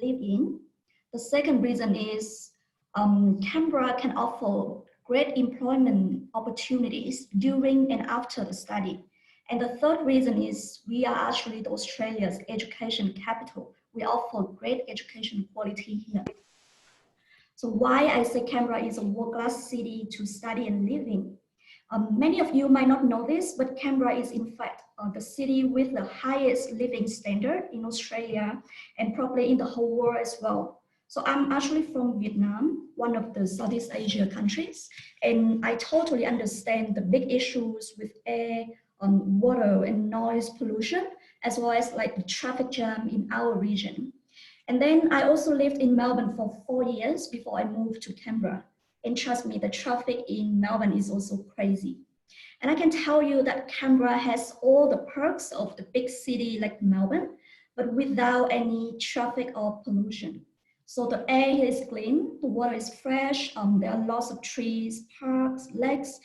live in. The second reason is Canberra can offer great employment opportunities during and after the study. And the third reason is we are actually Australia's education capital. We offer great education quality here. So why I say Canberra is a world-class city to study and live in. Many of you might not know this, but Canberra is in fact the city with the highest living standard in Australia and probably in the whole world as well. So I'm actually from Vietnam, one of the Southeast Asia countries, and I totally understand the big issues with air, water and noise pollution, as well as like the traffic jam in our region. And then I also lived in Melbourne for 4 years before I moved to Canberra. And trust me, the traffic in Melbourne is also crazy. And I can tell you that Canberra has all the perks of the big city like Melbourne, but without any traffic or pollution. So the air here is clean, the water is fresh, there are lots of trees, parks, lakes.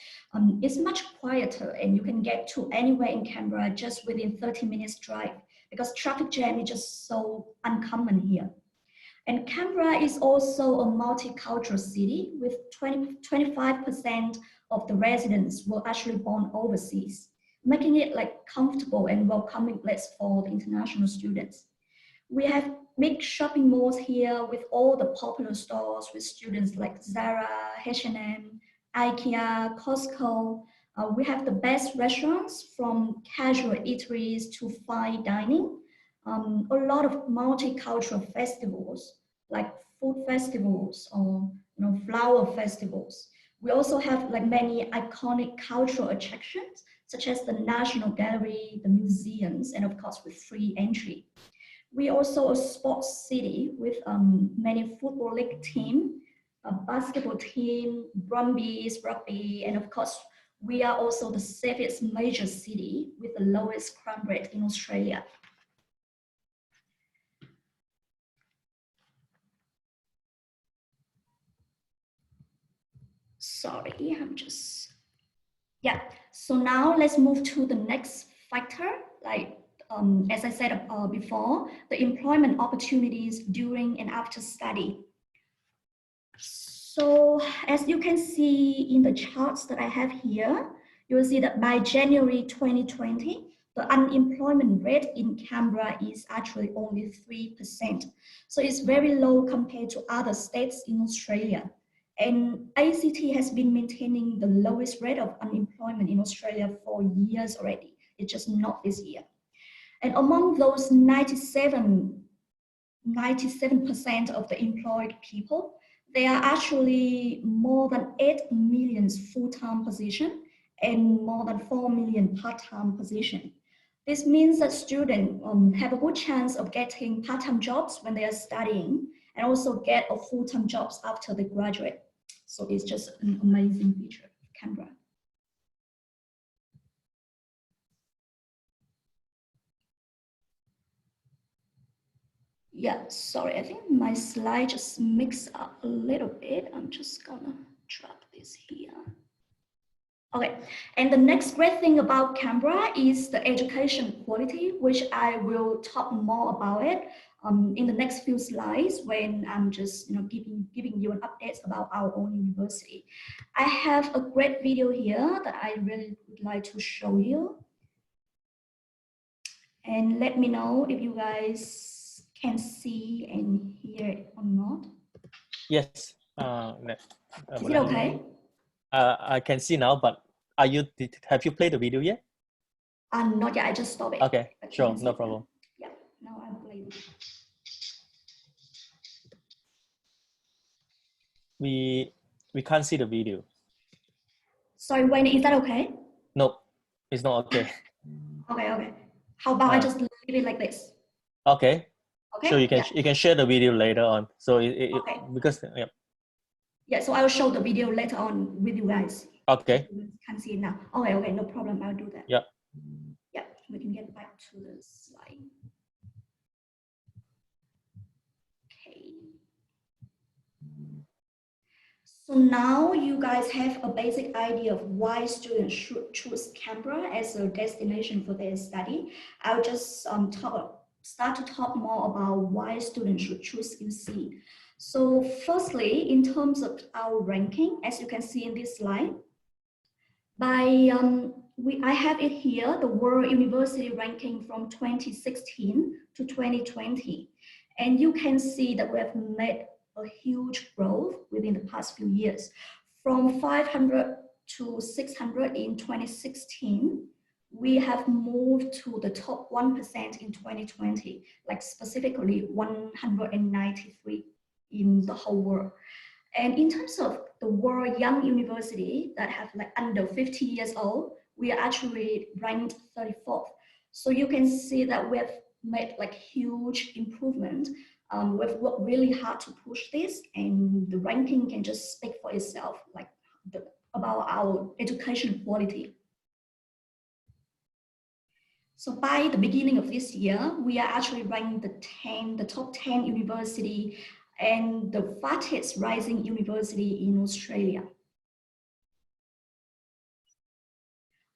It's much quieter and you can get to anywhere in Canberra just within 30 minutes drive because traffic jam is just so uncommon here. And Canberra is also a multicultural city with 25% of the residents were actually born overseas, making it like comfortable and welcoming place for the international students. We have big shopping malls here with all the popular stores with students like Zara, H&M, IKEA, Costco. We have the best restaurants from casual eateries to fine dining. A lot of multicultural festivals like food festivals or flower festivals. We also have like many iconic cultural attractions such as the National Gallery, the museums, and of course with free entry. We also a sports city with many football league team, a basketball team, Brumbies, rugby, and of course we are also the safest major city with the lowest crime rate in Australia. Sorry, yeah. So now let's move to the next factor. Like as I said before, the employment opportunities during and after study. So as you can see in the charts that I have here, you will see that by January 2020, the unemployment rate in Canberra is actually only 3%. So it's very low compared to other states in Australia. And ACT has been maintaining the lowest rate of unemployment in Australia for years already. It's just not this year. And among those 97% of the employed people, there are actually more than 8 million full-time positions and more than 4 million part-time positions. This means that students have a good chance of getting part-time jobs when they are studying and also get a full-time jobs after they graduate. So it's just an amazing feature of Canberra. Yeah, sorry, I think my slide just mixed up a little bit. I'm just gonna drop this here. Okay, and the next great thing about Canberra is the education quality, which I will talk more about it in the next few slides when I'm just giving you an update about our own university. I have a great video here that I really would like to show you. And let me know if you guys can see and hear it or not. Yes. Is it okay? I can see now, but have you played the video yet? Not yet. I just stopped it. Okay, sure, no problem. Yeah, now I'm playing. We can't see the video. Sorry, Wayne, is that okay? No, it's not okay. Okay. How about I just leave it like this? Okay. Okay. So you can share the video later on. So okay. Because yeah. So I will show the video later on with you guys. Okay. You can see it now. Okay, no problem. I'll do that. Yeah. Yeah, we can get back to the slide. Okay. So now you guys have a basic idea of why students should choose Canberra as a destination for their study. I'll just talk start to talk more about why students should choose UC. So firstly, in terms of our ranking, as you can see in this slide, I have it here, the World University ranking from 2016 to 2020. And you can see that we have made a huge growth within the past few years. From 500 to 600 in 2016, we have moved to the top 1% in 2020, like specifically 193 in the whole world. And in terms of the world young university that have like under 50 years old, we are actually ranked 34th. So you can see that we have made like huge improvement. We've worked really hard to push this, and the ranking can just speak for itself, like about our education quality. So by the beginning of this year, we are actually ranked the top 10 university and the fastest rising university in Australia.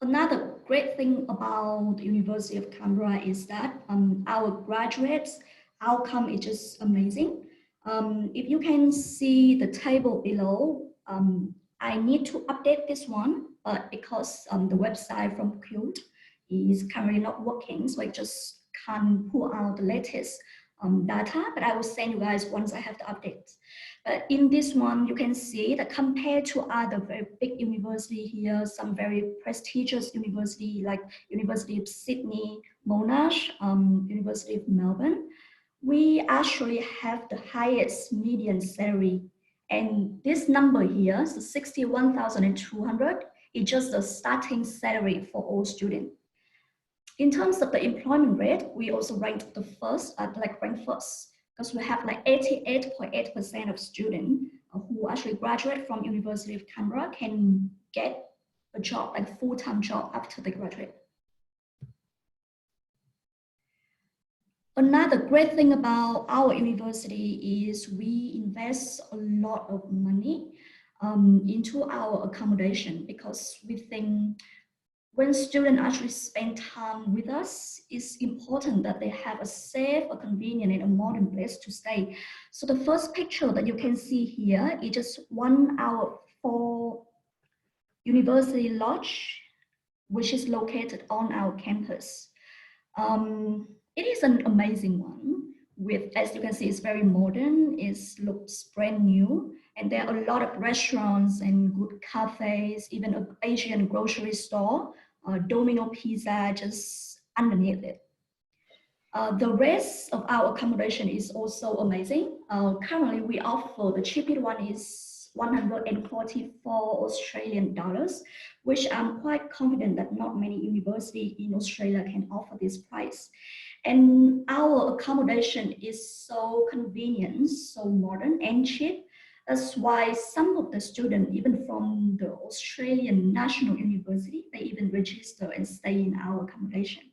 Another great thing about the University of Canberra is that our graduates' outcome is just amazing. If you can see the table below, I need to update this one, but because the website from Qt is currently not working, so I just can't pull out the latest data, but I will send you guys once I have the updates. But in this one, you can see that compared to other very big university here, some very prestigious university like University of Sydney, Monash, University of Melbourne, we actually have the highest median salary. And this number here, so 61,200, is just the starting salary for all students. In terms of the employment rate, we also ranked the first, ranked first, because we have like 88.8% of students who actually graduate from University of Canberra can get a job, like full-time job after they graduate. Another great thing about our university is we invest a lot of money into our accommodation, because we think when students actually spend time with us, it's important that they have a safe, a convenient, and a modern place to stay. So the first picture that you can see here is just 1 hour for University Lodge, which is located on our campus. It is an amazing one. With, as you can see, it's very modern. It looks brand new, and there are a lot of restaurants and good cafes, even an Asian grocery store, Domino Pizza just underneath it. The rest of our accommodation is also amazing. Currently, we offer the cheapest one is 144 Australian dollars, which I'm quite confident that not many universities in Australia can offer this price. And our accommodation is so convenient, so modern and cheap. That's why some of the students, even from the Australian National University, they even register and stay in our accommodation.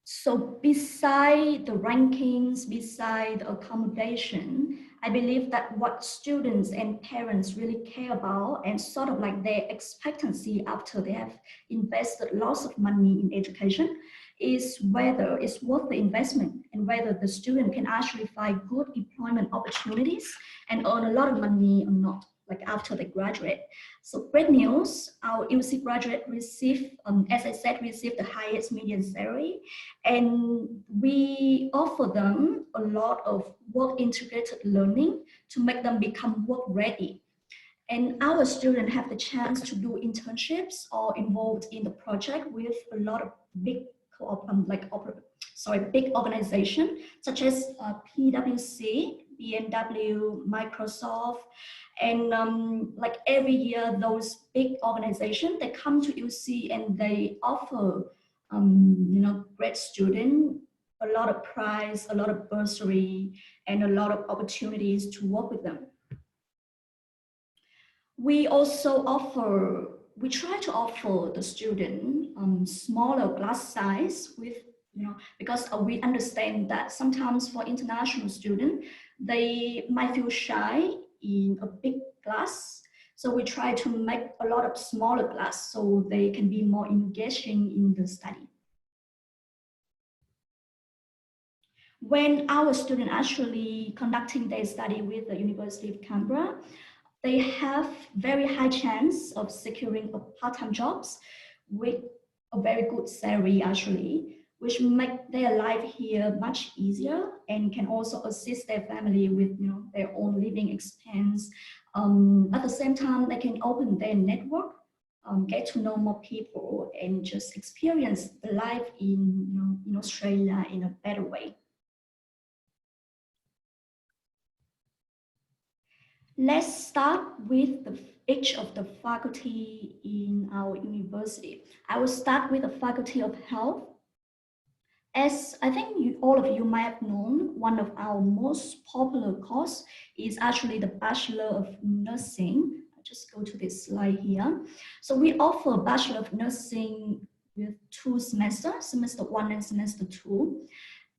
So beside the rankings, beside the accommodation, I believe that what students and parents really care about, and sort of like their expectancy after they have invested lots of money in education, is whether it's worth the investment and whether the student can actually find good employment opportunities and earn a lot of money or not, like after they graduate. So great news, our UC graduate received, as I said, received the highest median salary, and we offer them a lot of work integrated learning to make them become work ready. And our students have the chance to do internships or involved in the project with a lot of big big organizations such as PwC, BMW, Microsoft, and like every year those big organizations, they come to UC and they offer great student a lot of prize, a lot of bursary, and a lot of opportunities to work with them. We also try to offer the student smaller class size with, because we understand that sometimes for international students, they might feel shy in a big class. So we try to make a lot of smaller class so they can be more engaging in the study. When our students actually conducting their study with the University of Canberra, they have very high chance of securing a part-time jobs with a very good salary actually, which make their life here much easier and can also assist their family with their own living expense. At the same time, they can open their network, get to know more people, and just experience the life in Australia in a better way. Let's start with each of the faculty in our university. I will start with the Faculty of Health. As I think all of you might have known, one of our most popular course is actually the Bachelor of Nursing. I'll just go to this slide here. So we offer Bachelor of Nursing with 2 semesters, semester 1 and semester 2.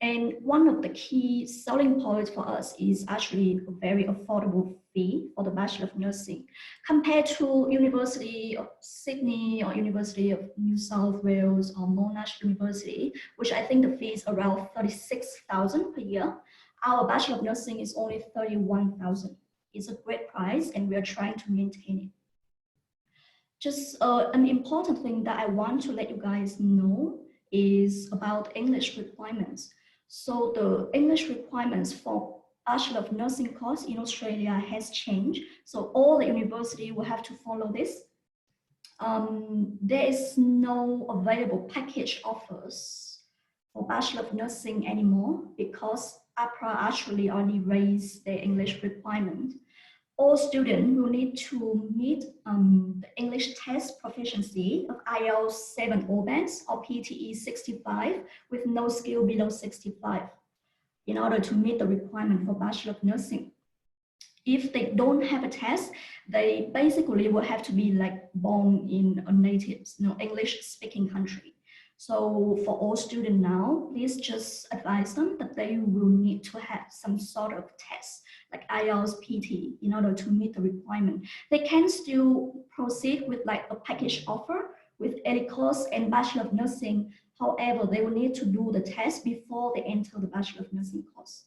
And one of the key selling points for us is actually a very affordable fee for the Bachelor of Nursing compared to University of Sydney or University of New South Wales or Monash University, which I think the fee is around 36,000 per year. Our Bachelor of Nursing is only 31,000. It's a great price and we are trying to maintain it. Just an important thing that I want to let you guys know is about English requirements. So the English requirements for Bachelor of Nursing course in Australia has changed. So all the university will have to follow this. There is no available package offers for Bachelor of Nursing anymore because APRA actually only raised their English requirement. All students will need to meet the English test proficiency of IELTS 7 or bands or PTE 65 with no skill below 65 in order to meet the requirement for Bachelor of Nursing. If they don't have a test, they basically will have to be like born in a native, English speaking country. So for all students now, please just advise them that they will need to have some sort of test like IELTS PT in order to meet the requirement. They can still proceed with like a package offer with any course and Bachelor of Nursing. However, they will need to do the test before they enter the Bachelor of Nursing course.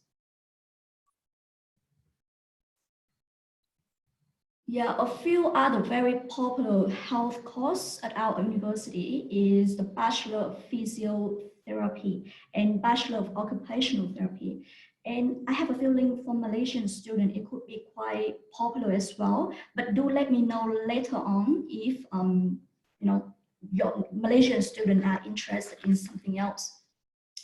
Yeah, a few other very popular health courses at our university is the Bachelor of Physiotherapy and Bachelor of Occupational Therapy. And I have a feeling for Malaysian students, it could be quite popular as well. But do let me know later on if your Malaysian students are interested in something else.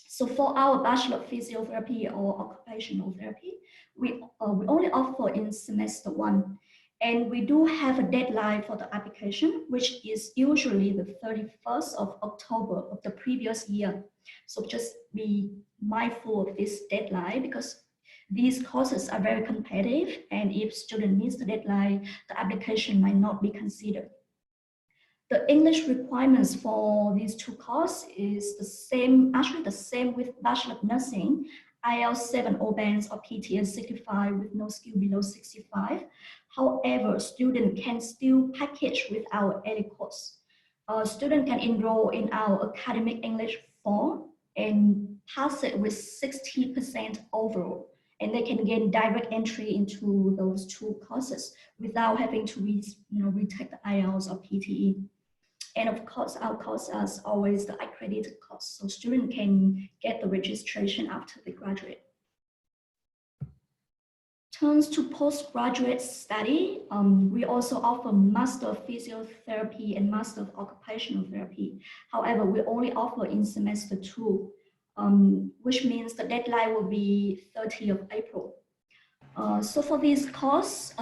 So for our Bachelor of Physiotherapy or Occupational Therapy, we only offer in semester 1. And we do have a deadline for the application, which is usually the 31st of October of the previous year. So just be mindful of this deadline because these courses are very competitive. And if student miss the deadline, the application might not be considered. The English requirements for these 2 courses is the same, actually the same with Bachelor of Nursing, IELTS 7 or bands or PTE 65 with no skill below 65. However, student can still package with our ELIT course. Student can enroll in our academic English 4 and pass it with 60% overall. And they can gain direct entry into those 2 courses without having to retake the IELTS or PTE. And of course, our course is always the accredited course, so students can get the registration after they graduate. Turns to postgraduate study, we also offer Master of Physiotherapy and Master of Occupational Therapy. However, we only offer in semester 2, which means the deadline will be 30th of April. So for this course,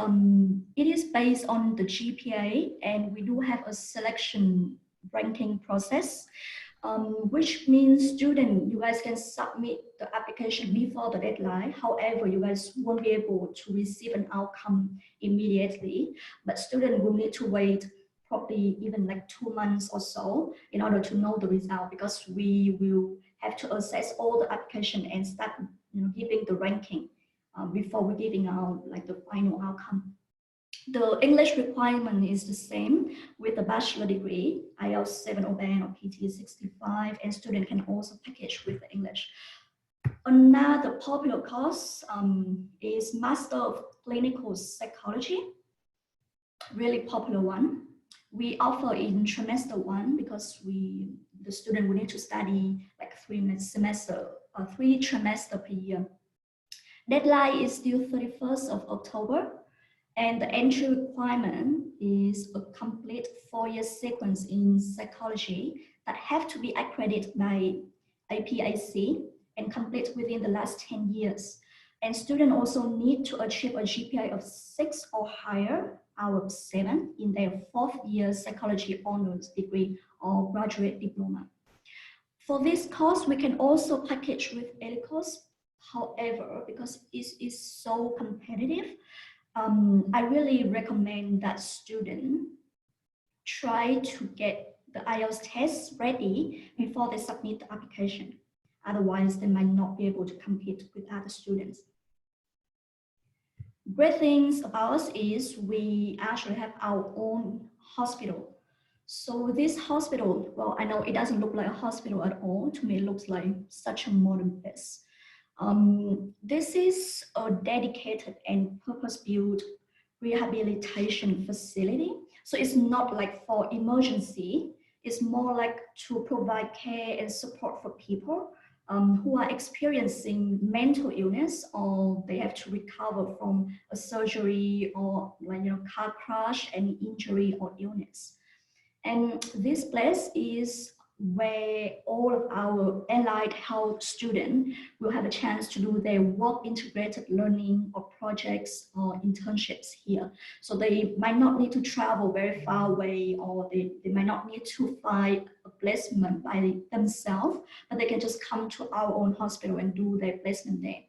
it is based on the GPA and we do have a selection ranking process, which means you guys can submit the application before the deadline. However, you guys won't be able to receive an outcome immediately, but students will need to wait probably even like 2 months or so in order to know the result because we will have to assess all the application and start giving the ranking. Before we're giving out like the final outcome. The English requirement is the same with the bachelor degree, IELTS 7 or band or PTE 65, and student can also package with the English. Another popular course is Master of Clinical Psychology, really popular one. We offer in trimester 1 because the student will need to study like 3 trimester per year. Deadline is due 31st of October, and the entry requirement is a complete 4-year sequence in psychology that have to be accredited by APAC and complete within the last 10 years. And students also need to achieve a GPA of 6 or higher out of 7 in their 4th year psychology honors degree or graduate diploma. For this course, we can also package with ELICOS. However, because it is so competitive, I really recommend that student try to get the IELTS test ready before they submit the application. Otherwise, they might not be able to compete with other students. Great things about us is we actually have our own hospital. So this hospital, well, I know it doesn't look like a hospital at all. To me, it looks like such a modern place. This is a dedicated and purpose-built rehabilitation facility. So it's not like for emergency, it's more like to provide care and support for people who are experiencing mental illness, or they have to recover from a surgery or car crash, any injury or illness. And this place is where all of our allied health students will have a chance to do their work integrated learning or projects or internships here. So they might not need to travel very far away, or they might not need to find a placement by themselves, but they can just come to our own hospital and do their placement there.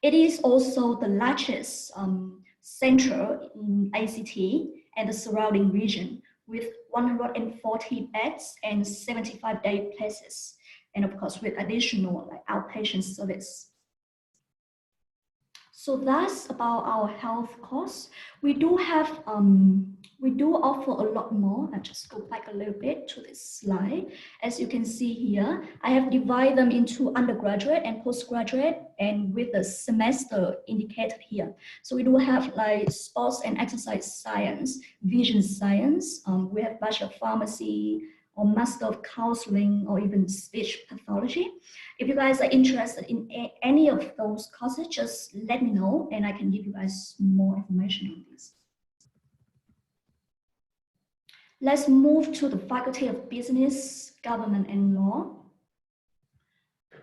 It is also the largest center in ACT and the surrounding region, with 140 beds and 75 day places, and of course with additional outpatient service. So that's about our health costs. We do offer a lot more. I'll just go back a little bit to this slide. As you can see here, I have divided them into undergraduate and postgraduate, and with the semester indicated here. So we do have like sports and exercise science, vision science. We have Bachelor of Pharmacy, or Master of Counseling, or even speech pathology. If you guys are interested in any of those courses, just let me know and I can give you guys more information on this. Let's move to the Faculty of Business, Government and Law.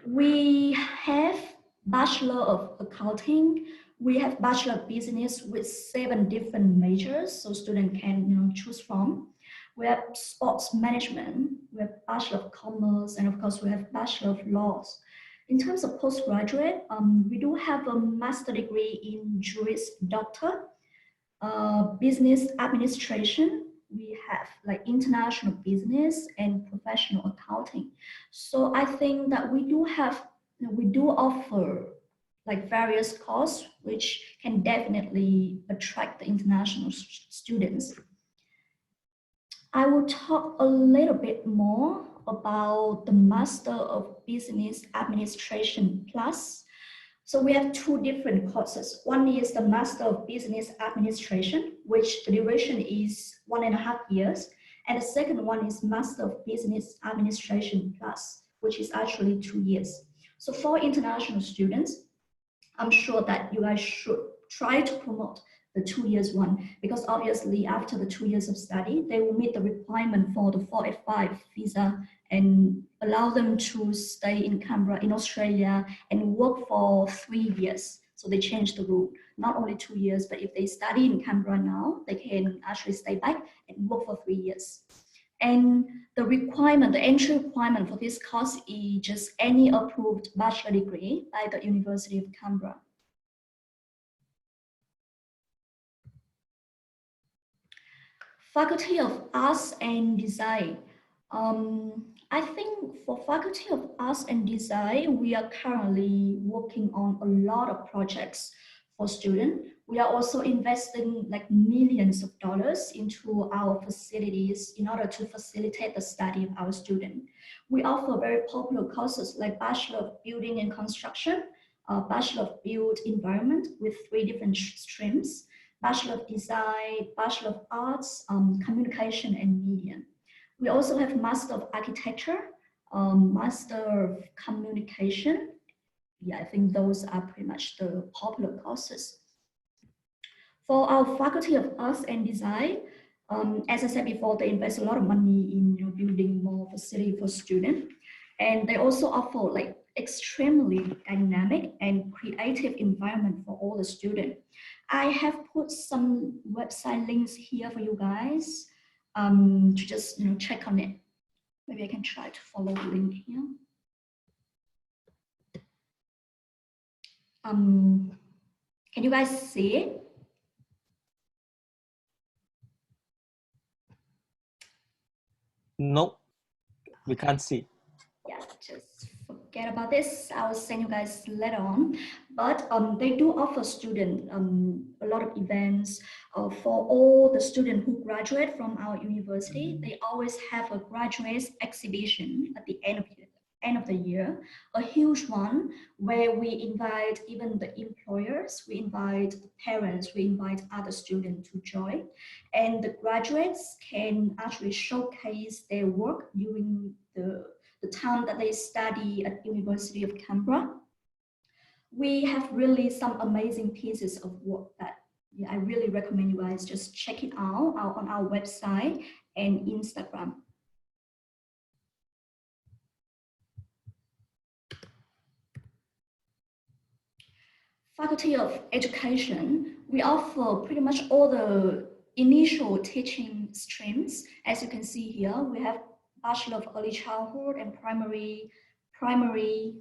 We have Bachelor of Accounting. We have Bachelor of Business with 7 different majors, so students can choose from. We have Sports Management, we have Bachelor of Commerce, and of course we have Bachelor of Laws. In terms of postgraduate, we do have a master degree in Juris Doctor, Business Administration. We have like International Business and Professional Accounting. So I think that we do offer like various courses which can definitely attract the international students. I will talk a little bit more about the Master of Business Administration Plus. So we have 2 different courses. One is the Master of Business Administration, which the duration is 1.5 years. And the second one is Master of Business Administration Plus, which is actually 2 years. So for international students, I'm sure that you guys should try to promote the 2 years one, because obviously after the 2 years of study, they will meet the requirement for the 485 visa and allow them to stay in Canberra in Australia and work for 3 years. So they changed the rule, not only 2 years, but if they study in Canberra now, they can actually stay back and work for 3 years. And the entry requirement for this course is just any approved bachelor degree by the University of Canberra. Faculty of Arts and Design. I think for Faculty of Arts and Design, we are currently working on a lot of projects for students. We are also investing like millions of dollars into our facilities in order to facilitate the study of our students. We offer very popular courses like Bachelor of Building and Construction, Bachelor of Built Environment with 3 different streams, Bachelor of Design, Bachelor of Arts, Communication and Media. We also have Master of Architecture, Master of Communication. Yeah, I think those are pretty much the popular courses. For our Faculty of Arts and Design, as I said before, they invest a lot of money in building more facility for students. And they also offer like extremely dynamic and creative environment for all the students. I have put some website links here for you guys to just check on it. Maybe I can try to follow the link here. Can you guys see it? No, we can't see. Yeah, just forget about this. I'll send you guys later on. But they do offer students a lot of events for all the students who graduate from our university. They always have a graduate exhibition at the end of the year, a huge one where we invite even the employers, we invite the parents, we invite other students to join. And the graduates can actually showcase their work during the time that they study at University of Canberra. We have really some amazing pieces of work that I really recommend you guys just check it out on our website and Instagram. Faculty of Education, we offer pretty much all the initial teaching streams. As you can see here, we have Bachelor of Early Childhood and primary,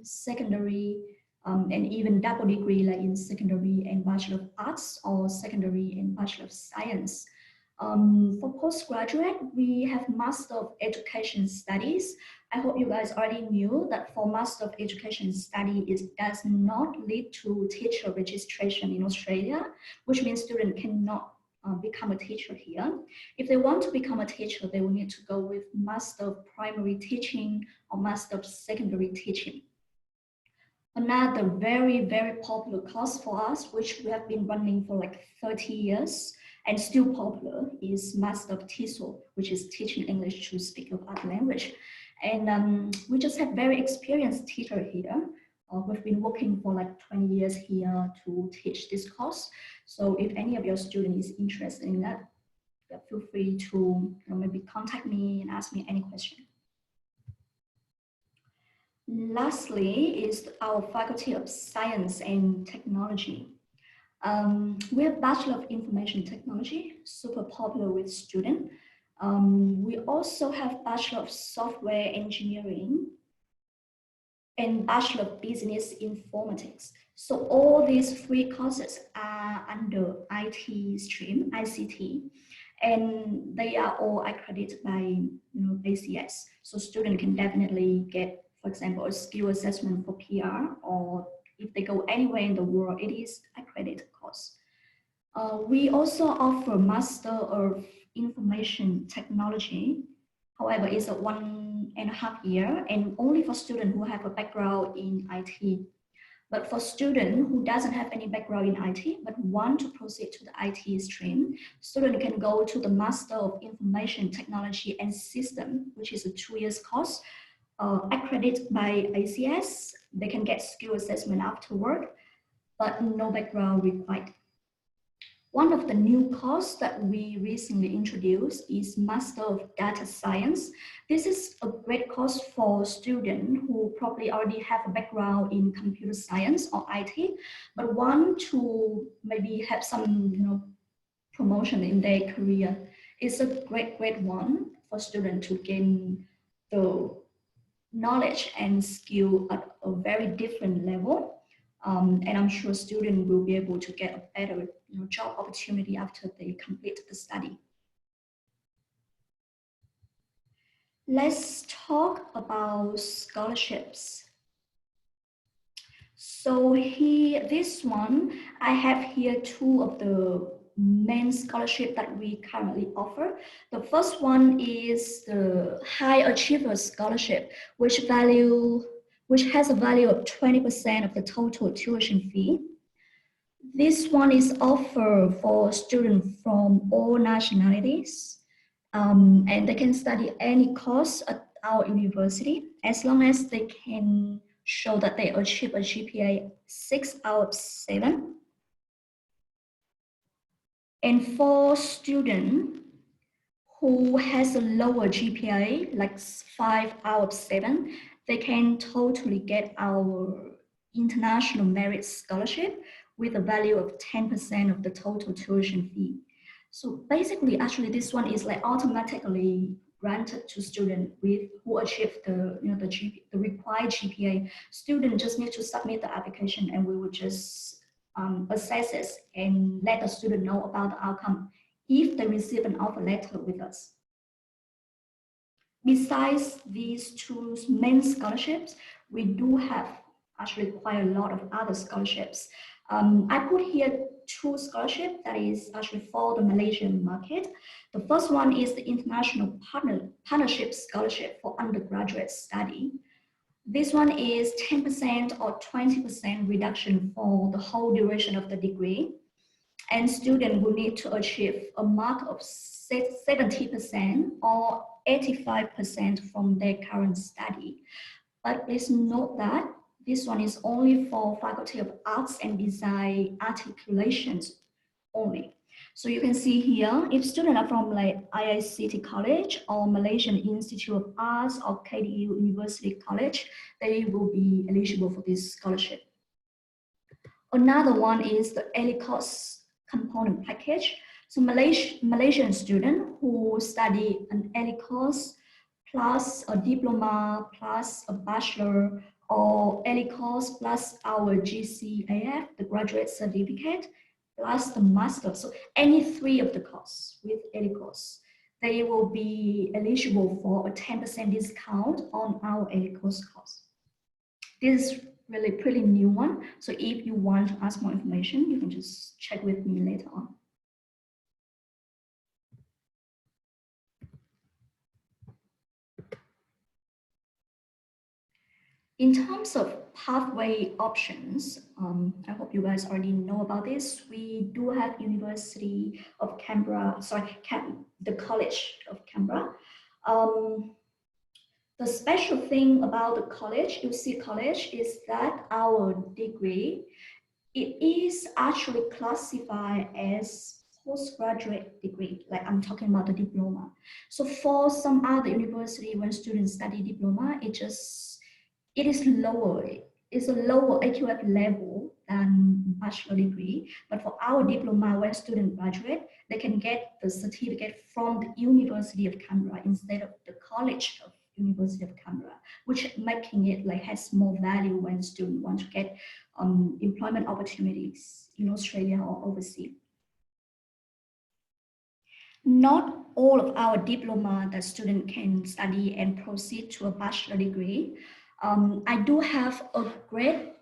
secondary, and even double degree like in secondary and Bachelor of Arts or secondary and Bachelor of Science. For postgraduate, we have Master of Education Studies. I hope you guys already knew that for Master of Education Study, it does not lead to teacher registration in Australia, which means students cannot become a teacher here. If they want to become a teacher, they will need to go with Master of Primary Teaching or Master of Secondary Teaching. Another very, very popular course for us, which we have been running for like 30 years and still popular, is Master of TESOL, which is Teaching English to Speak of Other Language. And we just have very experienced teacher here. We've been working for like 20 years here to teach this course. So if any of your students is interested in that, feel free to maybe contact me and ask me any question. Lastly is our Faculty of Science and Technology. We have Bachelor of Information Technology, super popular with students. We also have Bachelor of Software Engineering and Bachelor of Business Informatics. So all these 3 courses are under IT stream, ICT, and they are all accredited by ACS. So students can definitely get, for example, a skill assessment for PR, or if they go anywhere in the world, it is accredited course. We also offer Master of Information Technology. However, it's a 1.5 year and only for students who have a background in IT. But for students who doesn't have any background in IT but want to proceed to the IT stream, student can go to the Master of Information Technology and System, which is a 2 years course, accredited by ACS. They can get skill assessment afterward, but no background required. One of the new courses that we recently introduced is Master of Data Science. This is a great course for students who probably already have a background in computer science or IT, but want to maybe have some promotion in their career. It's a great one for students to gain the knowledge and skill at a very different level. And I'm sure students will be able to get a better job opportunity after they complete the study. Let's talk about scholarships. So here, this one, I have here two of the main scholarship that we currently offer. The first one is the High Achiever Scholarship, which has a value of 20% of the total tuition fee. This one is offered for students from all nationalities, and they can study any course at our university as long as they can show that they achieve a GPA 6 out of 7. And for students who has a lower GPA, like 5 out of 7, they can totally get our international merit scholarship with a value of 10% of the total tuition fee. So basically, actually, this one is like automatically granted to students who achieve the required GPA. Student just need to submit the application, and we will just assess it and let the student know about the outcome if they receive an offer letter with us. Besides these two main scholarships, we do have actually quite a lot of other scholarships. I put here two scholarships that is actually for the Malaysian market. The first one is the International Partnership Scholarship for undergraduate study. This one is 10% or 20% reduction for the whole duration of the degree. And students will need to achieve a mark of 70% or 85% from their current study. But please note that this one is only for Faculty of Arts and Design articulations only. So you can see here, if students are from like IICT College or Malaysian Institute of Arts or KDU University College, they will be eligible for this scholarship. Another one is the early course component package. So Malaysian student who study an early course plus a diploma plus a bachelor or early course plus our GCAF, the graduate certificate, plus the master. So any three of the course with early course, they will be eligible for a 10% discount on our early course course. This is really pretty new one. So if you want to ask more information, you can just check with me later on. In terms of pathway options, I hope you guys already know about this. We do have University of Canberra, the College of Canberra. The special thing about the college, UC College, is that our degree, it is actually classified as postgraduate degree, like I'm talking about the diploma. So for some other university, when students study diploma, it is lower. It's a lower AQF level than bachelor degree. But for our diploma, when students graduate, they can get the certificate from the University of Canberra instead of the College of University of Canberra, which making it like has more value when students want to get employment opportunities in Australia or overseas. Not all of our diploma that student can study and proceed to a bachelor degree. I do have a great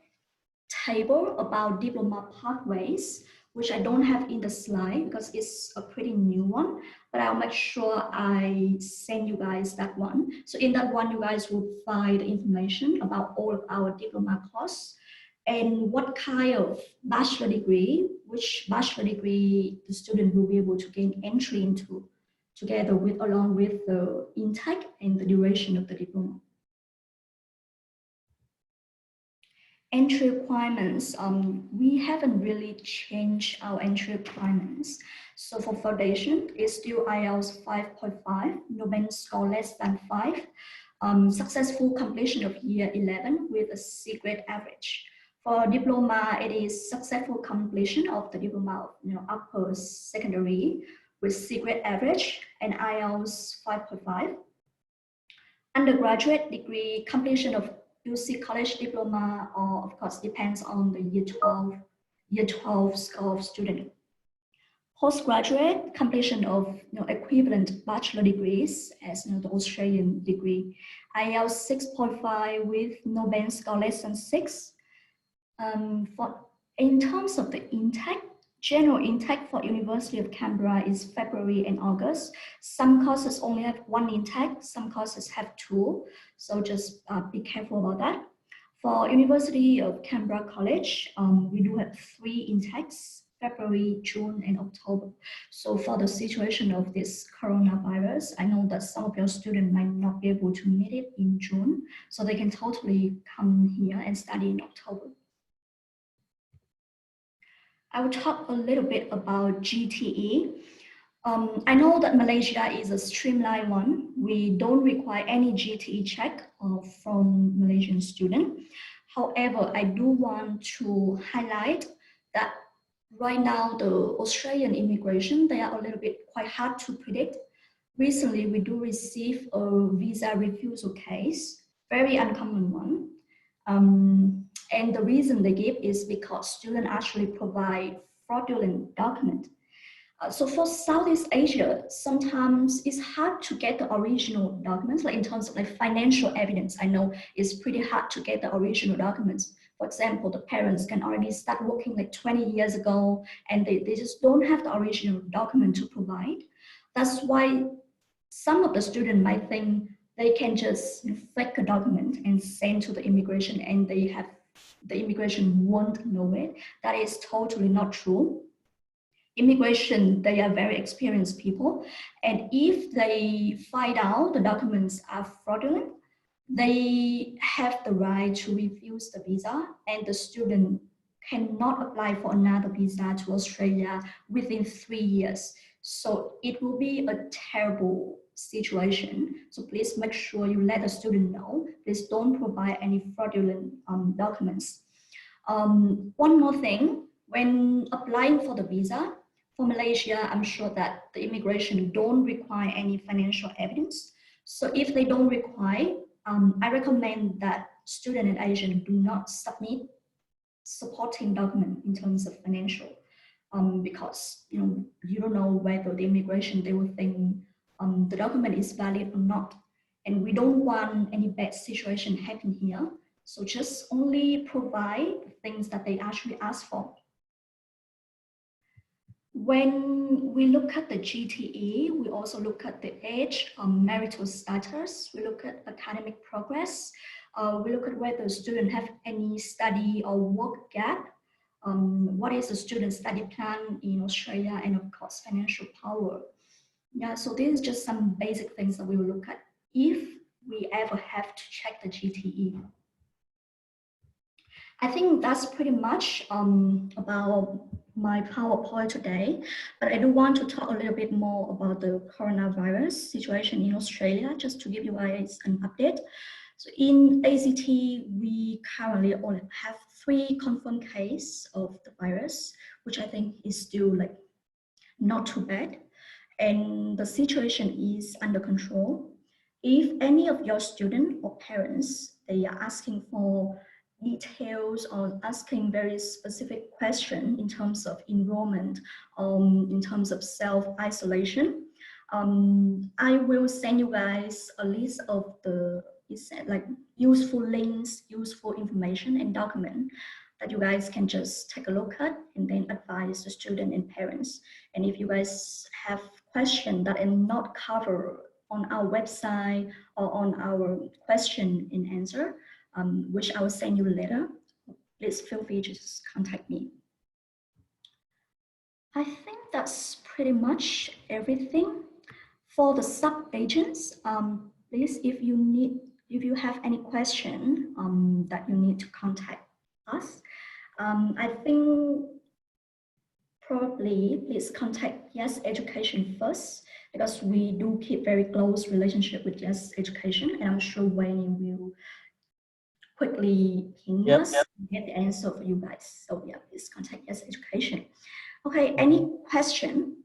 table about diploma pathways, which I don't have in the slide because it's a pretty new one, but I'll make sure I send you guys that one. So in that one, you guys will find information about all of our diploma courses and what kind of bachelor degree, which bachelor degree the student will be able to gain entry into together with, along with the intake and the duration of the diploma. Entry requirements, we haven't really changed our entry requirements. So for foundation, it's still IELTS 5.5, no band score less than 5, successful completion of year 11 with a C grade average. For diploma, it is successful completion of the diploma of upper secondary with C grade average and IELTS 5.5. Undergraduate degree, completion of UC College diploma, or of course depends on the year 12 score of student. Postgraduate, completion of equivalent bachelor degrees as the Australian degree. IELTS 6.5 with no band score less than 6. In terms of the intake, general intake for University of Canberra is February and August. Some courses only have one intake, some courses have two. So just be careful about that. For University of Canberra College, we do have 3 intakes, February, June, and October. So for the situation of this coronavirus, I know that some of your students might not be able to meet it in June, so they can totally come here and study in October. I will talk a little bit about GTE. I know that Malaysia is a streamlined one. We don't require any GTE check from Malaysian student. However, I do want to highlight that right now the Australian immigration, they are a little bit quite hard to predict. Recently, we do receive a visa refusal case, very uncommon one. And the reason they give is because students actually provide fraudulent document. So for Southeast Asia, sometimes it's hard to get the original documents, like in terms of like financial evidence. I know it's pretty hard to get the original documents. For example, the parents can already start working like 20 years ago, and they just don't have the original document to provide. That's why some of the students might think they can just fake a document and send to the immigration, and the immigration won't know it. That is totally not true. Immigration, they are very experienced people, and if they find out the documents are fraudulent, they have the right to refuse the visa, and the student cannot apply for another visa to Australia within 3 years. So it will be a terrible situation. So please make sure you let the student know. Please don't provide any fraudulent documents. One more thing, when applying for the visa, for Malaysia, I'm sure that the immigration don't require any financial evidence. So if they don't require, I recommend that student and agent do not submit supporting document in terms of financial, because you don't know whether the immigration, they will think the document is valid or not. And we don't want any bad situation happen here. So just only provide the things that they actually ask for. When we look at the GTE, we also look at the age, marital status, we look at academic progress, we look at whether the student have any study or work gap, what is the student study plan in Australia, and of course, financial power. Yeah, so this is just some basic things that we will look at if we ever have to check the GTE. I think that's pretty much about my PowerPoint today, but I do want to talk a little bit more about the coronavirus situation in Australia, just to give you guys an update. So in ACT, we currently only have 3 confirmed cases of the virus, which I think is still like not too bad. And the situation is under control. If any of your students or parents, they are asking for details or asking very specific question in terms of enrollment, in terms of self-isolation, I will send you guys a list of the like useful links, useful information and document that you guys can just take a look at and then advise the student and parents. And if you guys have questions that are not covered on our website or on our question and answer, which I will send you later, please feel free to just contact me. I think that's pretty much everything. For the sub-agents, please, if you have any question that you need to contact us, I think probably please contact Yes Education first, because we do keep very close relationship with Yes Education, and I'm sure Wayne will quickly ping us and get the answer for you guys. So yeah, please contact Yes Education. Okay, any question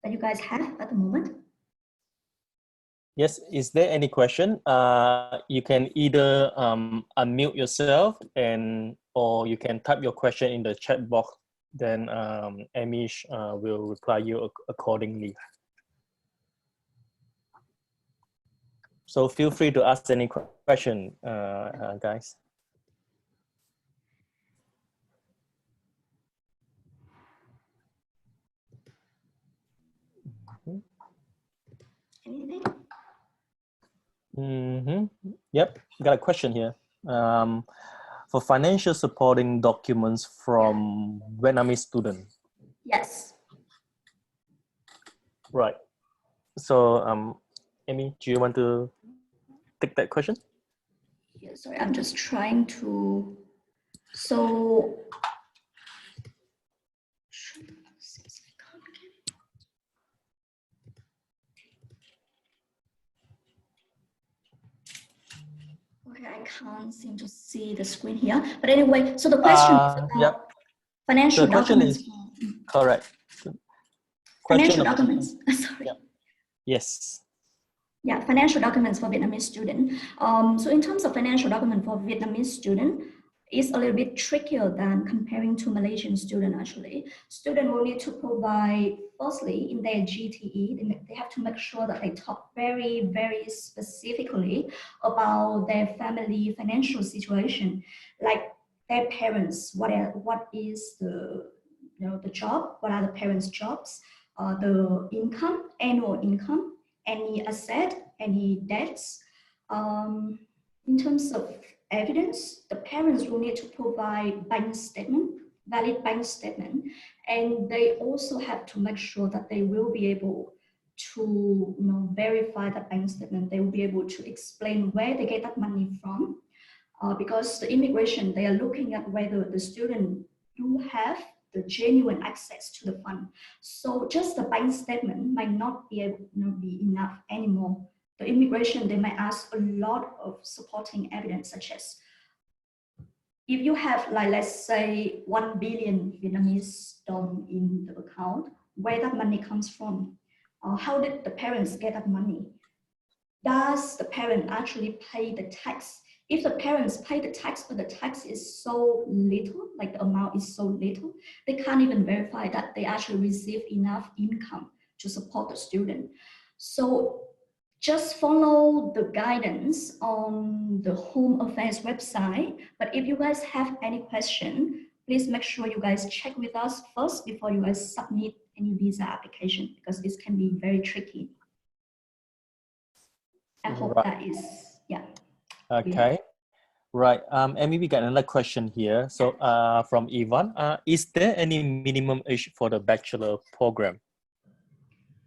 that you guys have at the moment? Yes, is there any question? You can either unmute yourself or you can type your question in the chat box. Then Amish will reply you accordingly. So feel free to ask any question, guys. Yep, got a question here. For financial supporting documents from Vietnamese student. Yes. Right. So, Amy, do you want to take that question? Yeah, sorry, I'm just trying to. So. Okay, I can't seem to see the screen here. But anyway, so the question is about Yep. financial The question documents. is correct. Question Financial about, documents. Sorry. yep. Yes. Yeah, financial documents for Vietnamese student. So in terms of financial document for Vietnamese student, it's a little bit trickier than comparing to Malaysian student actually. Student will need to provide, firstly, in their GTE, they have to make sure that they talk very, very specifically about their family financial situation, like their parents, what is the, the job, what are the parents' jobs, the income, annual income, any asset, any debts. In terms of evidence, the parents will need to provide bank statement, valid bank statement, and they also have to make sure that they will be able to verify the bank statement. They will be able to explain where they get that money from, because the immigration, they are looking at whether the student do have the genuine access to the fund. So just the bank statement might not be able be enough anymore. The immigration, they might ask a lot of supporting evidence, such as if you have, like, let's say 1 billion Vietnamese dong in the account, where that money comes from, how did the parents get that money? Does the parent actually pay the tax? If the parents pay the tax, but the tax is so little, like the amount is so little, they can't even verify that they actually receive enough income to support the student. So just follow the guidance on the Home Affairs website. But if you guys have any question, please make sure you guys check with us first before you guys submit any visa application, because this can be very tricky. I hope that is, yeah. Okay. Right. And we got another question here. So, from Ivan, is there any minimum age for the bachelor program?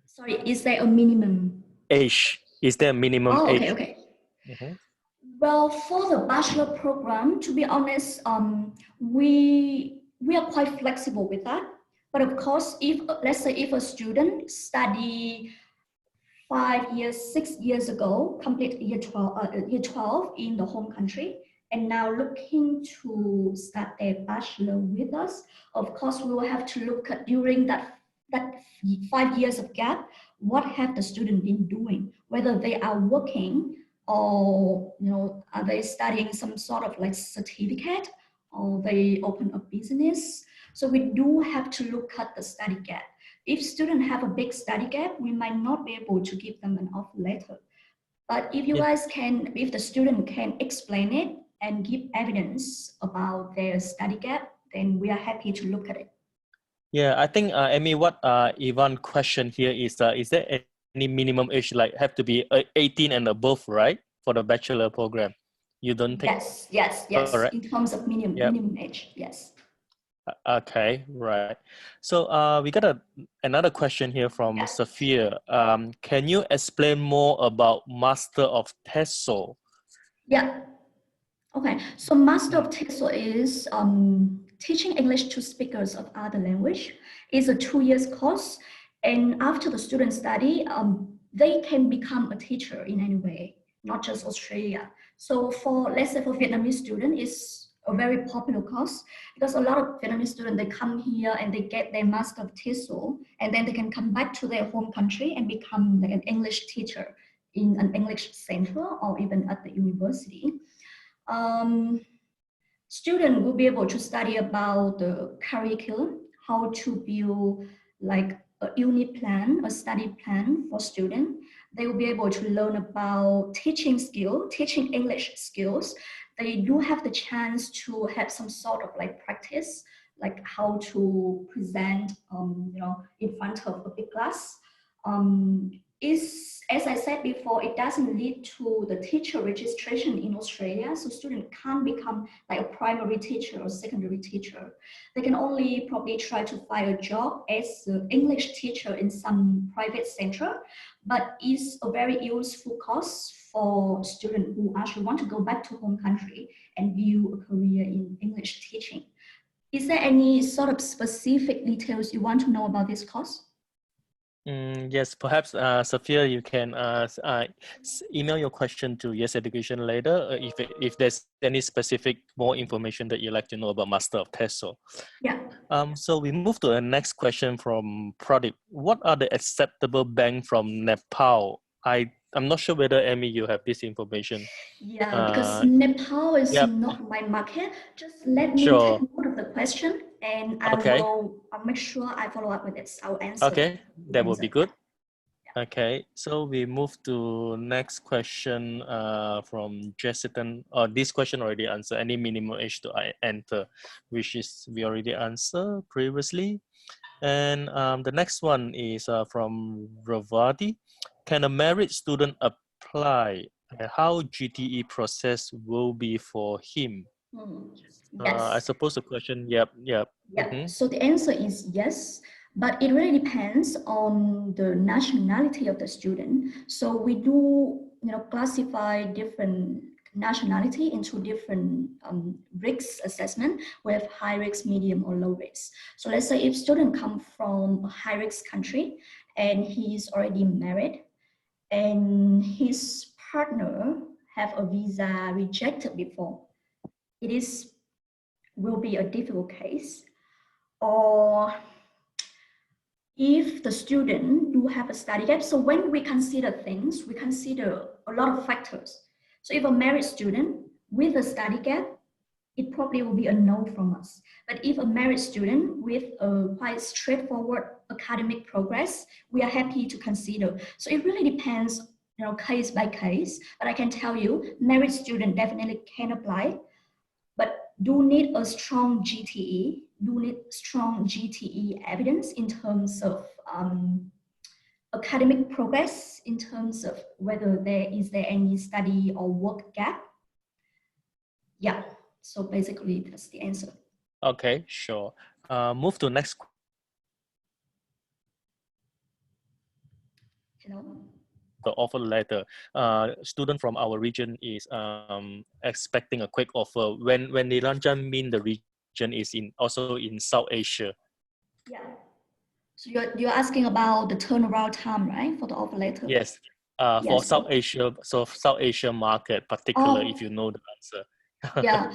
Sorry, is there a minimum Age? Is there a minimum age? Okay. Well, for the bachelor program, to be honest, we are quite flexible with that. But of course, if let's say if a student study 5 years, 6 years ago, complete year 12 in the home country, and now looking to start their bachelor with us, of course, we will have to look at during that 5 years of gap, what have the student been doing, whether they are working or are they studying some sort of like certificate, or they open a business. So we do have to look at the study gap. If students have a big study gap, we might not be able to give them an offer letter. But if you guys can, if the student can explain it and give evidence about their study gap, then we are happy to look at it. Yeah, I think, Amy, what Ivan question here is there any minimum age, like have to be 18 and above, right, for the bachelor program? You don't think? Yes. Correct. In terms of minimum age, yes. Okay, right. So we got another question here from Sophia. Can you explain more about Master of TESOL? Yeah. Okay. So Master of TESOL is teaching English to speakers of other language. It's a 2 years course, and after the student study, they can become a teacher in any way, not just Australia. So for, let's say for Vietnamese student, it's a very popular course because a lot of Vietnamese students, they come here and they get their Master of TESOL, and then they can come back to their home country and become like an English teacher in an English center or even at the university. Student will be able to study about the curriculum, how to build like a unit plan, a study plan for students. They will be able to learn about teaching skill, teaching English skills. They do have the chance to have some sort of like practice, like how to present, in front of a big class. Is, as I said before, it doesn't lead to the teacher registration in Australia. So student can't become like a primary teacher or secondary teacher. They can only probably try to find a job as an English teacher in some private center, but it's a very useful course for students who actually want to go back to home country and view a career in English teaching. Is there any sort of specific details you want to know about this course? Yes, perhaps Sophia, you can email your question to Yes Education later if there's any specific more information that you'd like to know about Master of TESOL. Yeah. So we move to the next question from Pradeep. What are the acceptable banks from Nepal? I'm not sure whether Amy you have this information. Yeah, because Nepal is Yep. not my market. Just let me take Sure. note of the question and Okay. I'll make sure I follow up with it. I'll answer. Okay, that would be good. Yeah. Okay, so we move to next question from Jessica. This question already answered. Any minimum age to enter, which is we already answered previously. And the next one is from Ravati. Can a married student apply? How GTE process will be for him? I Yes. suppose the question. Yep. Yeah. Mm-hmm. So the answer is yes, but it really depends on the nationality of the student. So we do, classify different nationality into different risk assessment. We have high risk, medium, or low risk. So let's say if student come from a high risk country and he's already married and his partner have a visa rejected before, will be a difficult case. Or if the student do have a study gap, so when we consider things, we consider a lot of factors. So if a married student with a study gap, it probably will be a no from us. But if a married student with a quite straightforward academic progress, we are happy to consider. So it really depends, case by case. But I can tell you, married student definitely can apply, but do need a strong GTE, do need strong GTE evidence in terms of academic progress, in terms of whether there is any study or work gap. Yeah, so basically that's the answer. Okay, sure. Move to next. Hello. The offer letter. Student from our region is expecting a quick offer. When Niranjan mean the region is also in South Asia. Yeah. So you're asking about the turnaround time, right, for the offer letter? Yes. For Yes. South Asia, so South Asia market, particular if you know the answer. Yeah.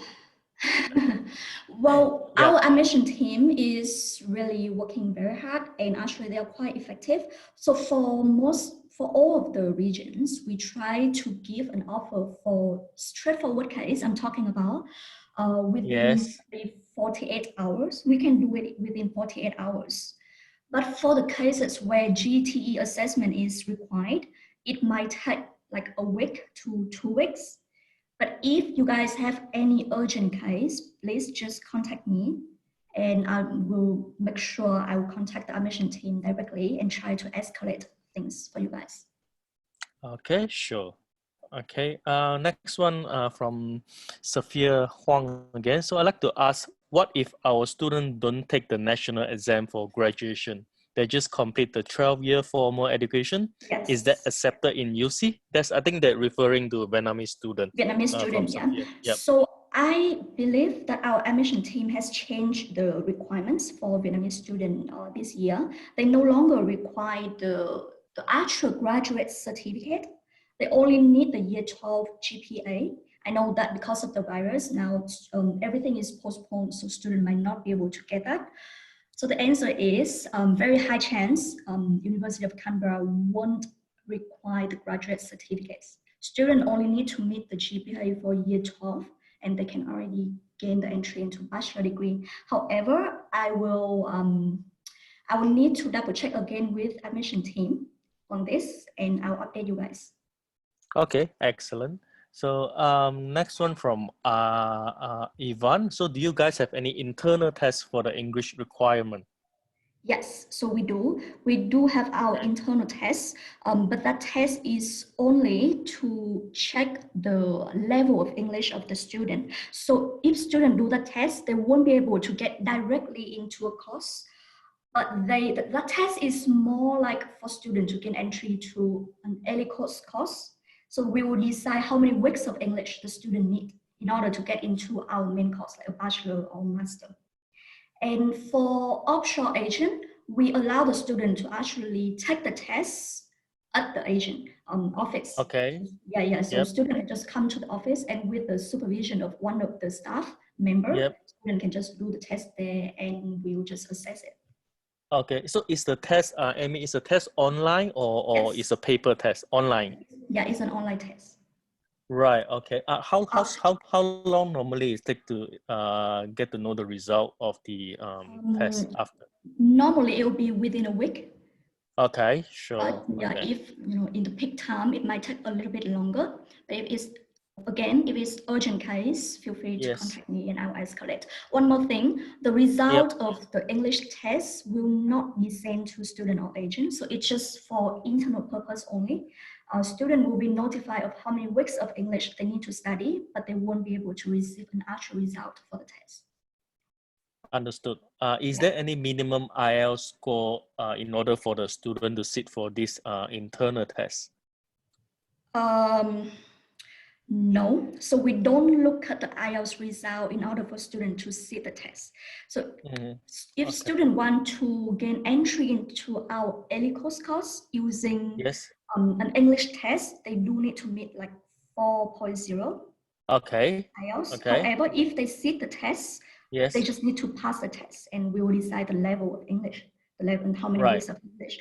Well, Yeah. our admission team is really working very hard and actually they are quite effective. So for all of the regions, we try to give an offer for straightforward case I'm talking about within Yes. 48 hours. We can do it within 48 hours. But for the cases where GTE assessment is required, it might take like a week to 2 weeks. But if you guys have any urgent case, please just contact me and I will make sure I will contact the admission team directly and try to escalate things for you guys. Okay, sure. Okay, next one from Sophia Huang again. So I'd like to ask, what if our students don't take the national exam for graduation? They just complete the 12-year formal education. Yes. Is that accepted in UC? I think they're referring to Vietnamese student. Vietnamese student, yeah. Yep. So I believe that our admission team has changed the requirements for Vietnamese student this year. They no longer require the actual graduate certificate. They only need the year 12 GPA. I know that because of the virus, now everything is postponed, so students might not be able to get that. So the answer is very high chance University of Canberra won't require the graduate certificates. Students only need to meet the GPA for year 12 and they can already gain the entry into bachelor degree. However, I will need to double check again with admission team on this and I'll update you guys. Okay, excellent. So next one from Ivan. So do you guys have any internal tests for the English requirement? Yes, so we do. We do have our internal tests, but that test is only to check the level of English of the student. So if students do the test, they won't be able to get directly into a course. But that test is more like for students to gain entry to an early course. So we will decide how many weeks of English the student need in order to get into our main course, like a bachelor or master. And for offshore agent, we allow the student to actually take the test at the agent office. Okay. Yeah. So Yep. student can just come to the office and with the supervision of one of the staff member, Yep. student can just do the test there and we will just assess it. Okay. So is the test, Amy, is the test online or is Yes. a paper test online? Yeah, it's an online test. Right. Okay. Uh, How long normally it take to get to know the result of the test um, after? Normally it will be within a week. Okay. But Sure. yeah, Okay. if in the peak time, it might take a little bit longer. But if it's urgent case, feel free to Yes. contact me and I'll escalate. One more thing, the Yep. result of the English test will not be sent to student or agent. So it's just for internal purpose only. Student will be notified of how many weeks of English they need to study, but they won't be able to receive an actual result for the test. Understood. Is Yeah. there any minimum IELTS score in order for the student to sit for this internal test? Um, No, so we don't look at the IELTS result in order for student to sit the test. So Mhm. if Okay. student want to gain entry into our early course using Yes. an English test, they do need to meet like 4.0 Okay. IELTS. Okay. However, if they sit the test, they Yes. just need to pass the test and we will decide the level of English, the level and how many Right. weeks of English.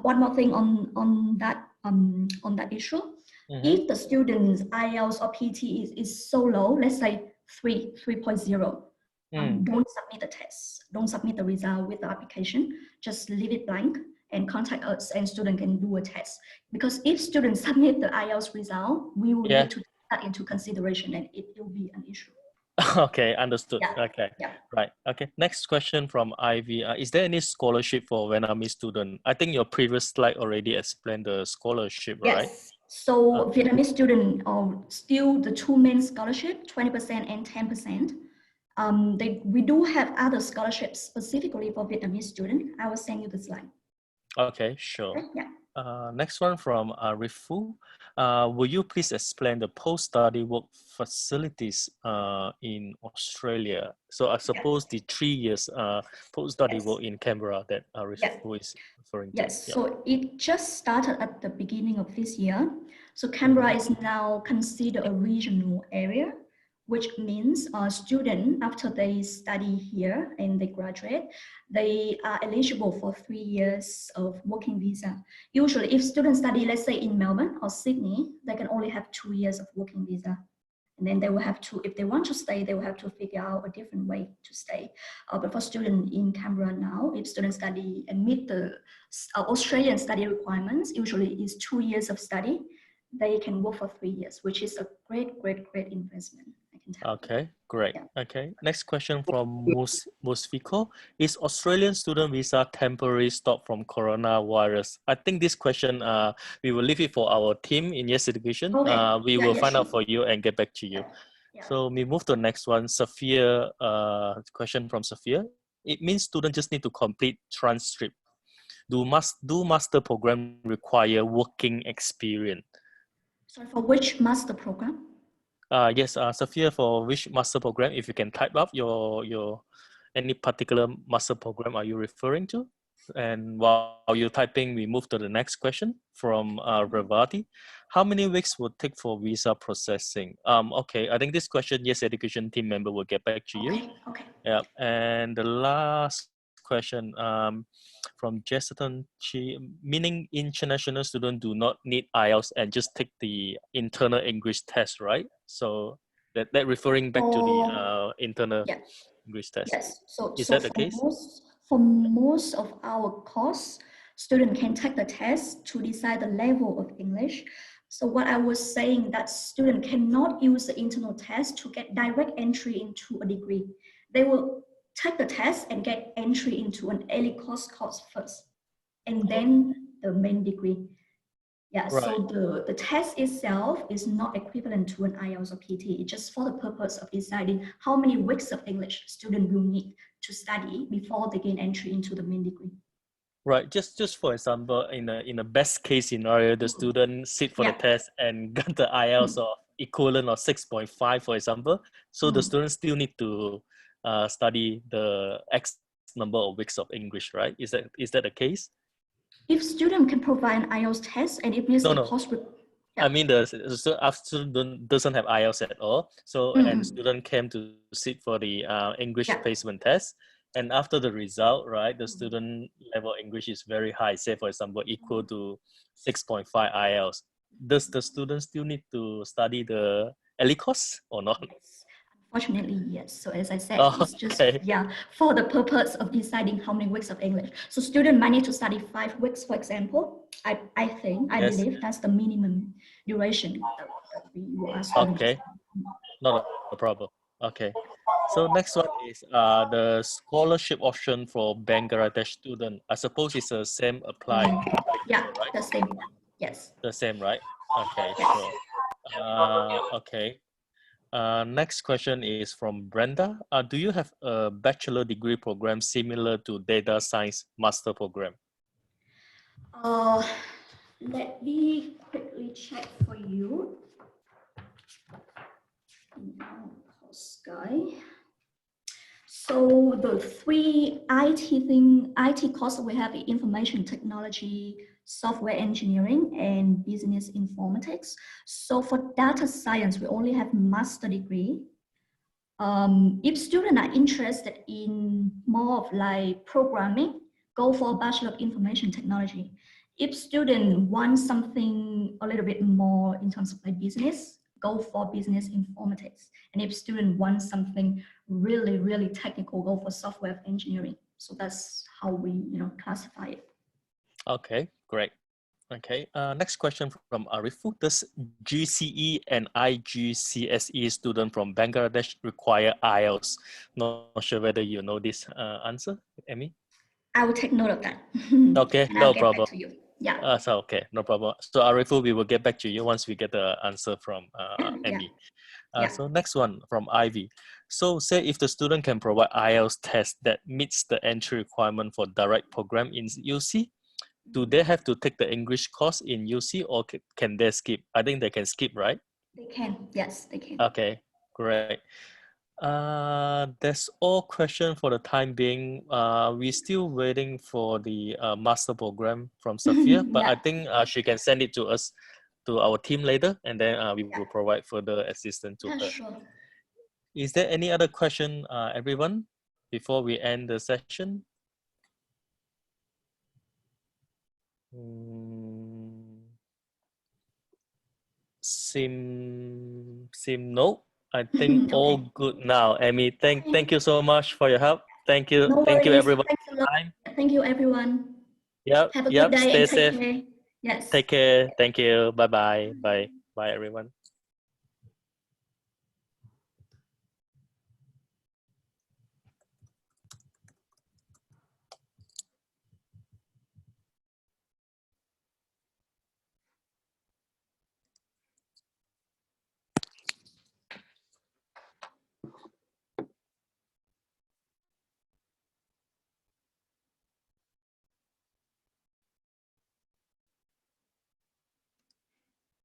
One more thing on that issue. Mm-hmm. If the student's IELTS or PT is so low, let's say 3.0, Mm. don't submit the test, don't submit the result with the application, just leave it blank and contact us and student can do a test. Because if students submit the IELTS result, we will Yeah. need to take that into consideration and it will be an issue. Okay, understood. Yeah, Okay, yeah. right. Okay, next question from Ivy. Is there any scholarship for Vietnamese student? I think your previous slide already explained the scholarship, right? Yes. So Okay. Vietnamese student still the two main scholarship, 20% and 10%. We do have other scholarships specifically for Vietnamese student. I will send you the slide. Okay, sure. Okay, yeah. Next one from Rifu. Will you please explain the post-study work facilities in Australia? So I Yeah. suppose the 3 years post-study Yes. work in Canberra that Yeah. Rifu is referring to. Yes. Yeah. So it just started at the beginning of this year. So Canberra Mm-hmm. is now considered a regional area, which means students, after they study here and they graduate, they are eligible for 3 years of working visa. Usually, if students study, let's say in Melbourne or Sydney, they can only have 2 years of working visa. And then they will have to, if they want to stay, they will have to figure out a different way to stay. But for students in Canberra now, if students study and meet the Australian study requirements, usually is 2 years of study, they can work for 3 years, which is a great investment, I can tell you. Okay, great. Yeah. Okay, next question from Musfico. Is Australian student visa temporary stop from coronavirus? I think this question, we will leave it for our team in Yes Education. Okay. We Yeah, will yeah, find sure. out for you and get back to you. Yeah. Yeah. So we move to the next one. Sophia, question from Sophia. It means students just need to complete transcript. Do master program require working experience? Sorry, for which master program? Yes, Sophia, for which master program, if you can type up your any particular master program are you referring to? And while you're typing, we move to the next question from Ravati. How many weeks will take for visa processing? Okay, I think this question, Yes Education team member will get back to you. Okay. Okay. Yeah, and the last question from Jessica Chi, meaning international students do not need IELTS and just take the internal English test, right? So that referring back to the For internal yeah. English test. Yes. So, Is so that the for case? most of our course, student can take the test to decide the level of English. So what I was saying that student cannot use the internal test to get direct entry into a degree. They will take the test and get entry into an early course first, and then the main degree. Yeah, Right. so the test itself is not equivalent to an IELTS or PT. It's just for the purpose of deciding how many weeks of English student will need to study before they gain entry into the main degree. Right. Just for example, in a best case scenario, the student sit for the Yeah. test and got the IELTS or equivalent of 6.5, for example. So the student still need to study the X number of weeks of English, right? Is that the case? If student can provide an IELTS test and it means the No. course I mean, the student doesn't have IELTS at all. So, and student came to sit for the English placement test. And after the result, right, the student level English is very high, say, for example, equal to 6.5 IELTS. Does the student still need to study the ELI course or not? Yes. Unfortunately, yes. So as I said, it's just, Okay. for the purpose of deciding how many weeks of English. So student might need to study 5 weeks, for example. I believe that's the minimum duration that we will ask students. Okay, not a problem. Okay. So next one is the scholarship option for Bangladesh student. I suppose it's the same apply. Yeah, Right? the same. Yes. The same, right? Okay, Yes. sure. Okay. Next question is from Brenda. Do you have a bachelor degree program similar to data science master program? Let me quickly check for you. So the 3 IT courses we have: information technology, software engineering, and business informatics. So for data science, we only have master degree. If students are interested in more of like programming, go for Bachelor of Information Technology. If student want something a little bit more in terms of like business, go for business informatics. And if student want something really, really technical, go for software engineering. So that's how we, classify it. Okay, great. Okay, next question from Arifu. Does GCE and IGCSE student from Bangladesh require IELTS? Not sure whether you know this answer, Emmy? I will take note of that. Okay, and I'll no get problem. back to you. Yeah. So okay, no problem. So Arifu, we will get back to you once we get the answer from Emmy. So next one from Ivy. So say if the student can provide IELTS test that meets the entry requirement for direct program in UC, do they have to take the English course in UC or can they skip? I think they can skip, right? They can. Yes, they can. Okay, great. That's all question for the time being. We're still waiting for the master program from Sophia, but I think she can send it to us, to our team later, and then we will provide further assistance to her. Sure. Is there any other question, everyone, before we end the session? Seem no. I think all good now. Emmy, thank you so much for your help. Thank you. No Thank you worries. everyone. Thanks a lot. Thank you everyone. Yep. Have a good day Stay and safe. take care. Yes. Take care. Thank you. Bye bye. Bye everyone.